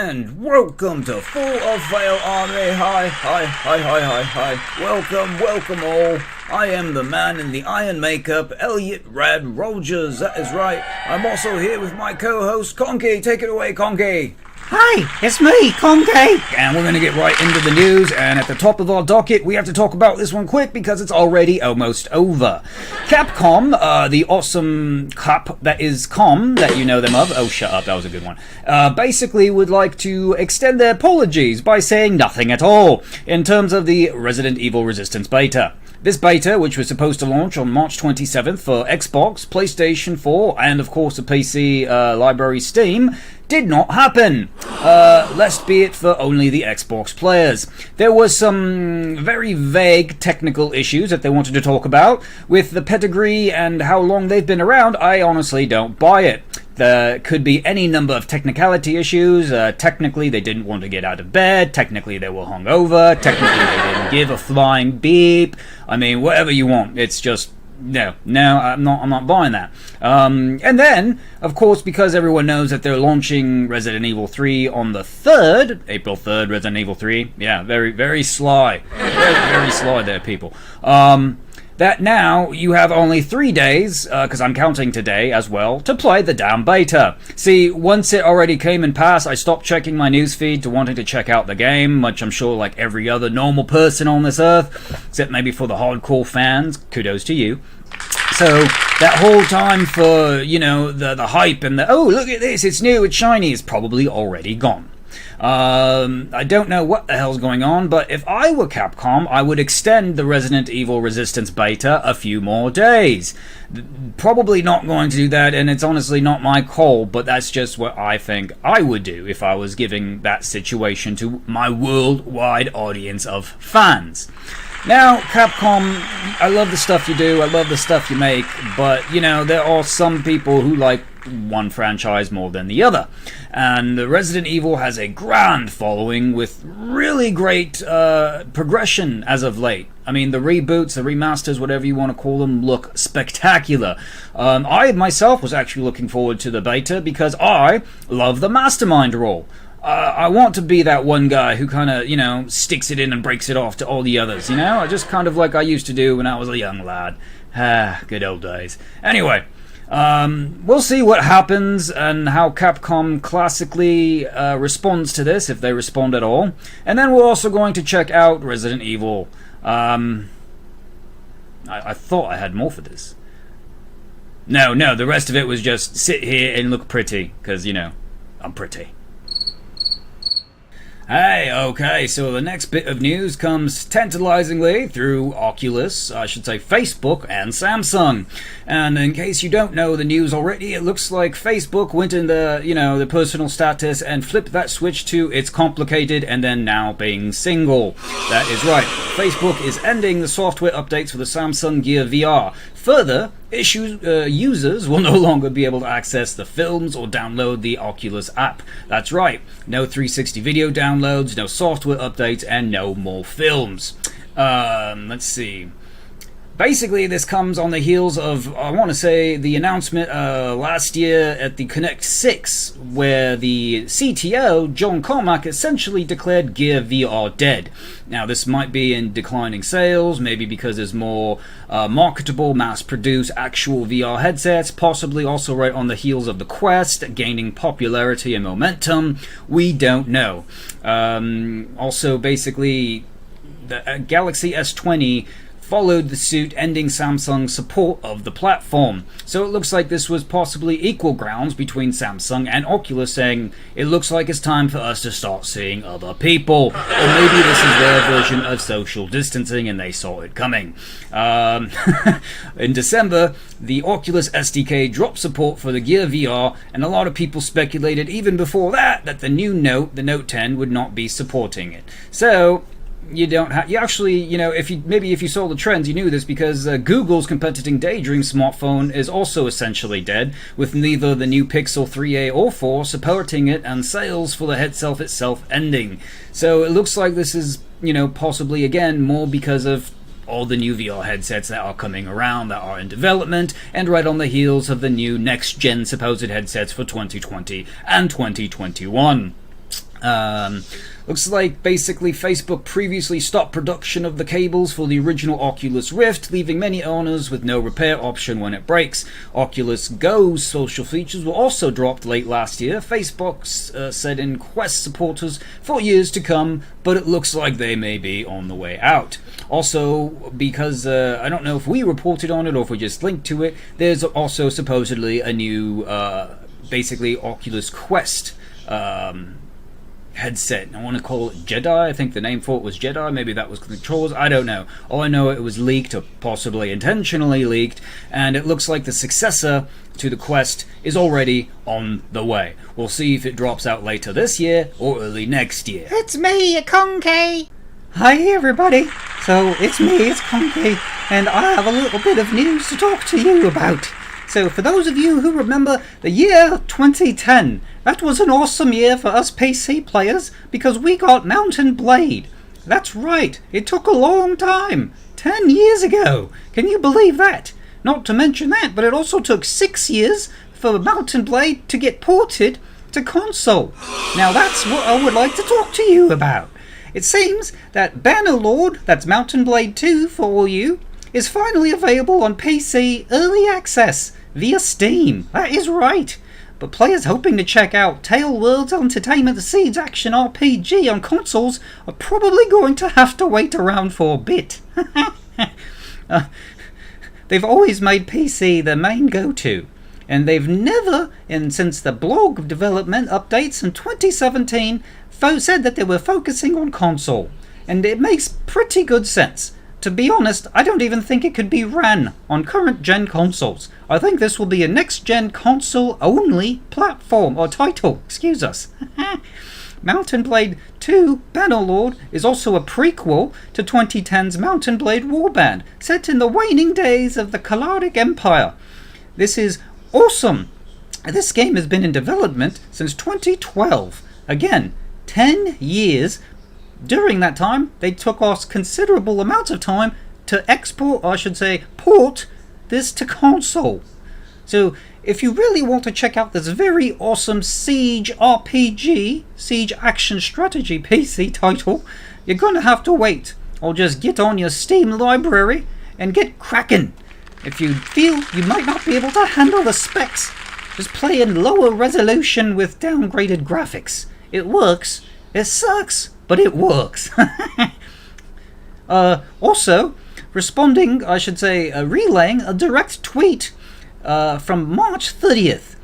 And welcome to Full of Veil Army. Hi. Welcome all. I am the man in the iron makeup, Elliot Rad Rogers. That is right. I'm also here with my co-host, Conky. Take it away, Conky. Hi, it's me, Conky. And we're going to get right into the news, and at the top of our docket, we have to talk about this one quick because it's already almost over. Capcom, the awesome Cap that is Com, that you know them of, oh shut up, that was a good one, basically would like to extend their apologies by saying nothing at all in terms of the Resident Evil Resistance beta. This beta, which was supposed to launch on March 27th for Xbox, PlayStation 4, and of course the PC library Steam, did not happen, lest be it for only the Xbox players. There was some very vague technical issues that they wanted to talk about. With the pedigree and how long they've been around, I honestly don't buy it. There could be any number of technicality issues. Technically, they didn't want to get out of bed. Technically, they were hungover. Technically, they didn't give a flying beep. I mean, whatever you want. It's just... No, I'm not buying that. And then, of course, because everyone knows that they're launching Resident Evil 3 on the 3rd, April 3rd, Resident Evil 3. Yeah, very sly. Very sly there, people. That now you have only 3 days, because I'm counting today as well, to play the damn beta. See, once it already came and passed, I stopped checking my newsfeed to wanting to check out the game, which I'm sure like every other normal person on this earth, except maybe for the hardcore fans, kudos to you. So, that whole time for, you know, the hype and the, oh, look at this, it's new, it's shiny, is probably already gone. I don't know what the hell's going on, but if I were Capcom, I would extend the Resident Evil Resistance beta a few more days. Probably not going to do that, and it's honestly not my call, but that's just what I think I would do if I was giving that situation to my worldwide audience of fans. Now, Capcom, I love the stuff you do, I love the stuff you make, but, you know, there are some people who like one franchise more than the other. And Resident Evil has a grand following with really great progression as of late. I mean, the reboots, the remasters, whatever you want to call them, look spectacular. I myself was actually looking forward to the beta because I love the mastermind role. I want to be that one guy who kind of, you know, sticks it in and breaks it off to all the others, you know? Just kind of like I used to do when I was a young lad. Good old days. Anyway, we'll see what happens and how Capcom classically responds to this, if they respond at all. And then we're also going to check out Resident Evil. I thought I had more for this. No, the rest of it was just sit here and look pretty, because, you know, I'm pretty. Hey, okay, so the next bit of news comes tantalizingly through Oculus, I should say Facebook and Samsung. And in case you don't know the news already, it looks like Facebook went in the, you know, the personal status and flipped that switch to it's complicated and then now being single. That is right. Facebook is ending the software updates for the Samsung GearVR. Further, users will no longer be able to access the films or download the Oculus app. That's right, no 360 video downloads, no software updates, and no more films. Let's see. Basically, this comes on the heels of, I want to say, the announcement last year at the Connect 6, where the CTO, John Carmack, essentially declared Gear VR dead. Now, this might be in declining sales, maybe because there's more marketable, mass-produced actual VR headsets, possibly also right on the heels of the Quest, gaining popularity and momentum. We don't know. Also, basically, the Galaxy S20 followed the suit, ending Samsung's support of the platform. So it looks like this was possibly equal grounds between Samsung and Oculus, saying it looks like it's time for us to start seeing other people. Or maybe this is their version of social distancing and they saw it coming. In December, the Oculus SDK dropped support for the Gear VR, and a lot of people speculated even before that the new Note, the Note 10, would not be supporting it. So you don't have, you actually, you know, if you saw the trends, you knew this because Google's competing Daydream smartphone is also essentially dead, with neither the new Pixel 3a or 4 supporting it, and sales for the headset itself ending. So it looks like this is, you know, possibly again more because of all the new VR headsets that are coming around, that are in development, and right on the heels of the new next-gen supposed headsets for 2020 and 2021. Looks like basically Facebook previously stopped production of the cables for the original Oculus Rift, leaving many owners with no repair option when it breaks. Oculus Go's social features were also dropped late last year. Facebook said in Quest supporters for years to come, but it looks like they may be on the way out. Also, because I don't know if we reported on it or if we just linked to it, there's also supposedly a new basically Oculus Quest headset. I want to call it Jedi. I think the name for it was Jedi. Maybe that was controls. I don't know. All I know, it was leaked, or possibly intentionally leaked, and it looks like the successor to the Quest is already on the way. We'll see if it drops out later this year or early next year. It's me, Conky. Hi everybody. So it's me, it's Conky, and I have a little bit of news to talk to you about. So for those of you who remember the year 2010, that was an awesome year for us PC players because we got Mountain Blade. That's right, it took a long time. 10 years ago. Can you believe that? Not to mention that, but it also took 6 years for Mountain Blade to get ported to console. Now that's what I would like to talk to you about. It seems that Bannerlord, that's Mountain Blade 2 for all you, is finally available on PC Early Access via Steam. That is right. But players hoping to check out Tale Worlds Entertainment Siege Action RPG on consoles are probably going to have to wait around for a bit. They've always made PC their main go-to, and they've never, and since the blog development updates in 2017, said that they were focusing on console. And it makes pretty good sense. To be honest, I don't even think it could be ran on current-gen consoles. I think this will be a next-gen console-only platform, or title, excuse us. Mountain Blade 2 Bannerlord is also a prequel to 2010's Mountain Blade Warband, set in the waning days of the Khaladic Empire. This is awesome! This game has been in development since 2012. Again, 10 years. During that time, they took us considerable amounts of time to export, or I should say, port this to console. So, if you really want to check out this very awesome Siege RPG, Siege Action Strategy PC title, you're going to have to wait, or just get on your Steam library and get cracking. If you feel you might not be able to handle the specs, just play in lower resolution with downgraded graphics. It works. It sucks, but it works. Also, responding, I should say, relaying a direct tweet from March 30th.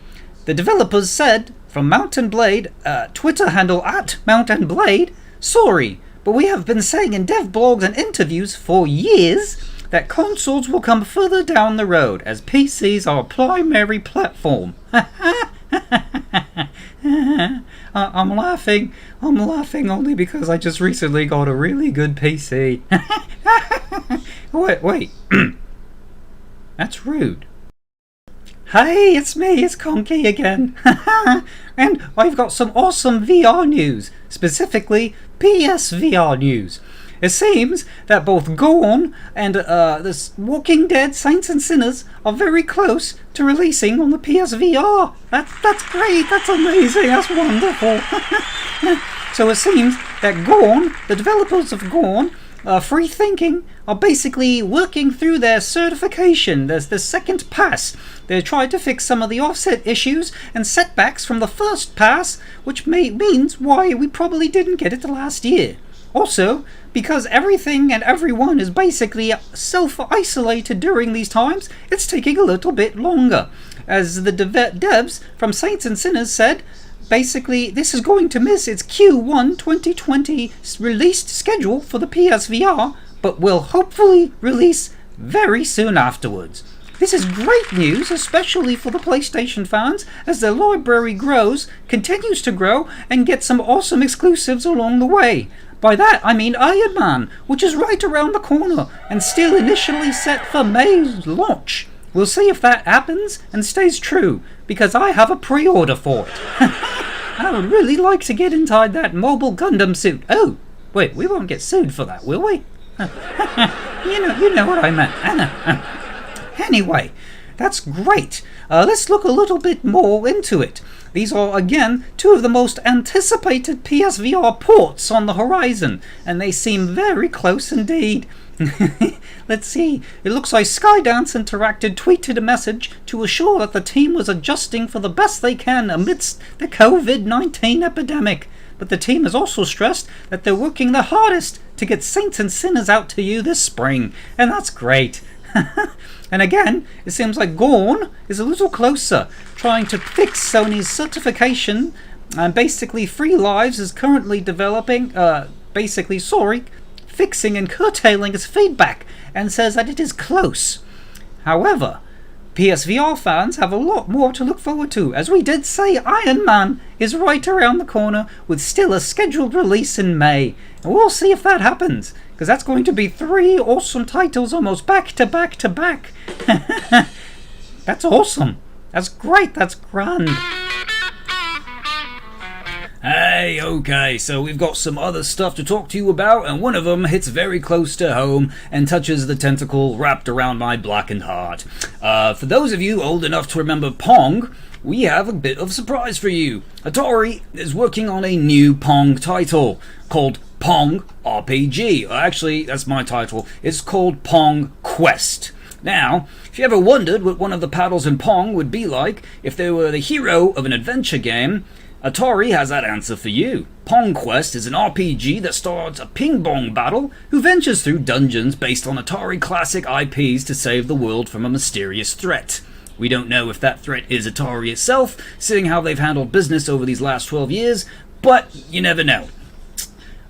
The developers said, from Mountain Blade, Twitter handle @MountainBlade, sorry, but we have been saying in dev blogs and interviews for years that consoles will come further down the road as PCs are a primary platform. I'm laughing only because I just recently got a really good PC. Wait. That's rude. Hey, it's me, it's Conky again. And I've got some awesome VR news, specifically PSVR news. It seems that both Gorn and this Walking Dead Saints and Sinners are very close to releasing on the PSVR. That's great, that's amazing, that's wonderful. So it seems that Gorn, the developers of Gorn, Free Thinking, are basically working through their certification. There's the second pass. They tried to fix some of the offset issues and setbacks from the first pass, which means why we probably didn't get it last year. Also, because everything and everyone is basically self-isolated during these times, it's taking a little bit longer. As the devs from Saints and Sinners said, basically this is going to miss its Q1 2020 release schedule for the PSVR, but will hopefully release very soon afterwards. This is great news, especially for the PlayStation fans, as their library continues to grow, and get some awesome exclusives along the way. By that, I mean Iron Man, which is right around the corner, and still initially set for May's launch. We'll see if that happens and stays true, because I have a pre-order for it. I would really like to get inside that mobile Gundam suit. Oh, wait, we won't get sued for that, will we? You know what I meant. Anyway, that's great. Let's look a little bit more into it. these are, again, two of the most anticipated PSVR ports on the horizon, and they seem very close indeed. Let's see. It looks like Skydance Interactive tweeted a message to assure that the team was adjusting for the best they can amidst the COVID-19 epidemic. But the team has also stressed that they're working their hardest to get Saints and Sinners out to you this spring, and that's great. And again, it seems like Gorn is a little closer, trying to fix Sony's certification, and basically Free Lives is currently developing, fixing and curtailing its feedback, and says that it is close. However, PSVR fans have a lot more to look forward to, as we did say Iron Man is right around the corner with still a scheduled release in May. And we'll see if that happens, because that's going to be 3 awesome titles almost back to back to back. That's awesome. That's great. That's grand. Hey, okay, so we've got some other stuff to talk to you about, and one of them hits very close to home and touches the tentacle wrapped around my blackened heart. For those of you old enough to remember Pong, we have a bit of surprise for you. Atari is working on a new Pong title called Pong RPG. Actually, that's my title. It's called PongQuest. Now, if you ever wondered what one of the paddles in Pong would be like if they were the hero of an adventure game, Atari has that answer for you. PongQuest is an RPG that stars a ping-pong battle who ventures through dungeons based on Atari classic IPs to save the world from a mysterious threat. We don't know if that threat is Atari itself, seeing how they've handled business over these last 12 years, but you never know.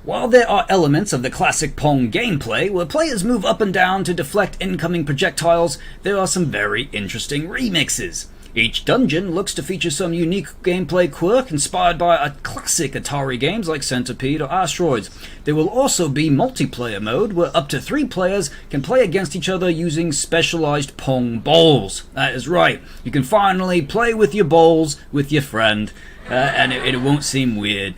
While there are elements of the classic Pong gameplay where players move up and down to deflect incoming projectiles, there are some very interesting remixes. Each dungeon looks to feature some unique gameplay quirk inspired by classic Atari games like Centipede or Asteroids. There will also be multiplayer mode where up to 3 players can play against each other using specialized Pong balls. That is right, you can finally play with your balls with your friend, and it won't seem weird.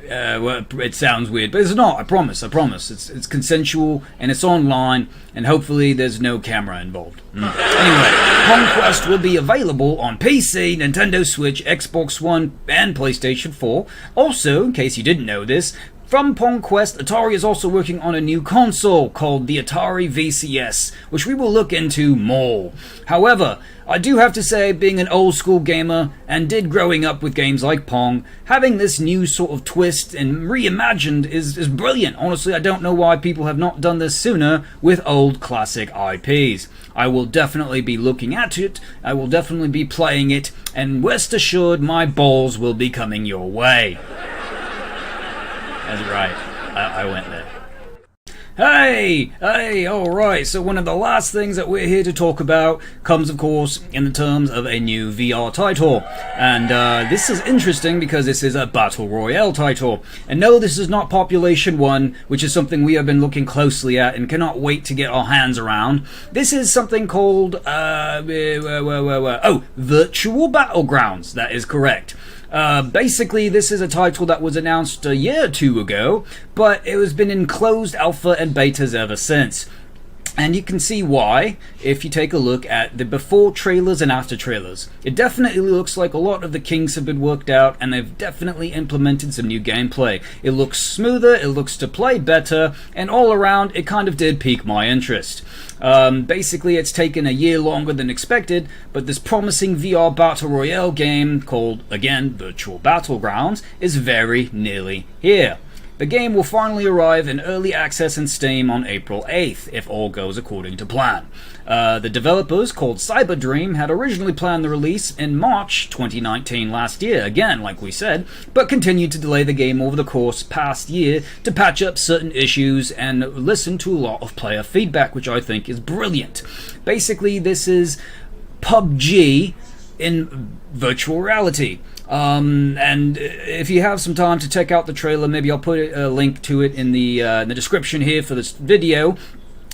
Well, it sounds weird, but it's not. I promise. It's consensual and it's online, and hopefully there's no camera involved. Anyway, PongQuest will be available on PC, Nintendo Switch, Xbox One, and PlayStation 4. Also, in case you didn't know this, from PongQuest, Atari is also working on a new console called the Atari VCS, which we will look into more. However, I do have to say, being an old school gamer and did growing up with games like Pong, having this new sort of twist and reimagined is brilliant. Honestly, I don't know why people have not done this sooner with old classic IPs. I will definitely be looking at it, I will definitely be playing it, and rest assured my balls will be coming your way. That's right, I went there. Hey, alright, so one of the last things that we're here to talk about comes, of course, in the terms of a new VR title. And this is interesting because this is a Battle Royale title. And no, this is not Population 1, which is something we have been looking closely at and cannot wait to get our hands around. This is something called, Virtual Battlegrounds, that is correct. Basically, this is a title that was announced a year or 2 ago, but it has been in closed alpha and betas ever since. And you can see why if you take a look at the before trailers and after trailers. It definitely looks like a lot of the kinks have been worked out, and they've definitely implemented some new gameplay. It looks smoother, it looks to play better, and all around it kind of did pique my interest. Basically, it's taken a year longer than expected, but this promising VR Battle Royale game called, again, Virtual Battlegrounds is very nearly here. The game will finally arrive in early access in Steam on April 8th, if all goes according to plan. The developers, called Cyberdream, had originally planned the release in March 2019 last year, again, like we said, but continued to delay the game over the course past year to patch up certain issues and listen to a lot of player feedback, which I think is brilliant. Basically, this is PUBG in virtual reality. And if you have some time to check out the trailer, maybe I'll put a link to it in the description here for this video.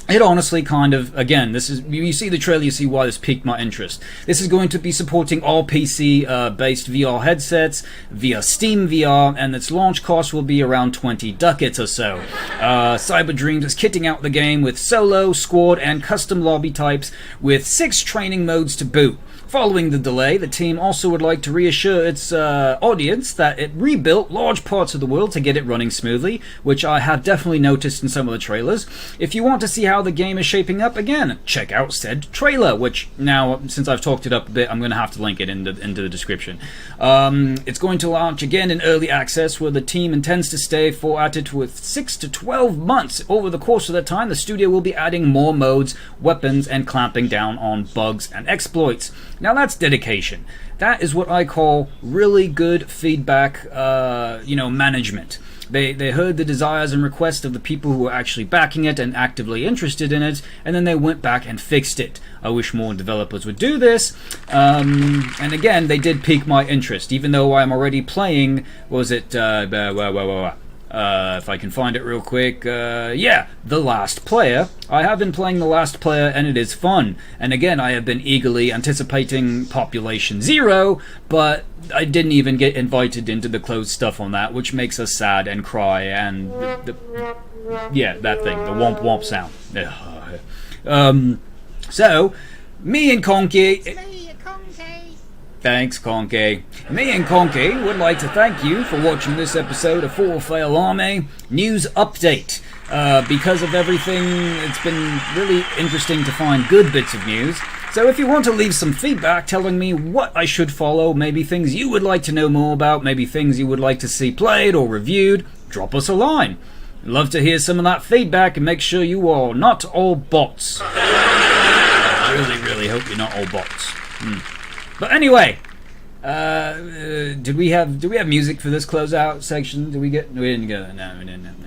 It honestly kind of, again, this is, you see the trailer, you see why this piqued my interest. This is going to be supporting all PC based VR headsets via Steam VR, and its launch cost will be around 20 ducats or so. Cyberdreams is kitting out the game with solo, squad, and custom lobby types with 6 training modes to boot. Following the delay, the team also would like to reassure its audience that it rebuilt large parts of the world to get it running smoothly, which I have definitely noticed in some of the trailers. If you want to see how the game is shaping up, again, check out said trailer, which now, since I've talked it up a bit, I'm going to have to link it into the description. It's going to launch again in early access, where the team intends to stay at it with 6 to 12 months. Over the course of that time, the studio will be adding more modes, weapons, and clamping down on bugs and exploits. Now that's dedication. That is what I call really good feedback, management. They heard the desires and requests of the people who were actually backing it and actively interested in it, and then they went back and fixed it. I wish more developers would do this. And again, they did pique my interest, even though I'm already playing, if I can find it real quick, The Last Player. I have been playing The Last Player, and it is fun. And again, I have been eagerly anticipating Population Zero, but I didn't even get invited into the closed stuff on that, which makes us sad and cry, and that thing, the womp womp sound. So, me and Conky... Thanks, Conky. Me and Conky would like to thank you for watching this episode of For Fail Army News Update. Because of everything, it's been really interesting to find good bits of news. So if you want to leave some feedback telling me what I should follow, maybe things you would like to know more about, maybe things you would like to see played or reviewed, drop us a line. I'd love to hear some of that feedback, and make sure you are not all bots. I really hope you're not all bots. But anyway, did we have music for this closeout section? We didn't get? No, we didn't.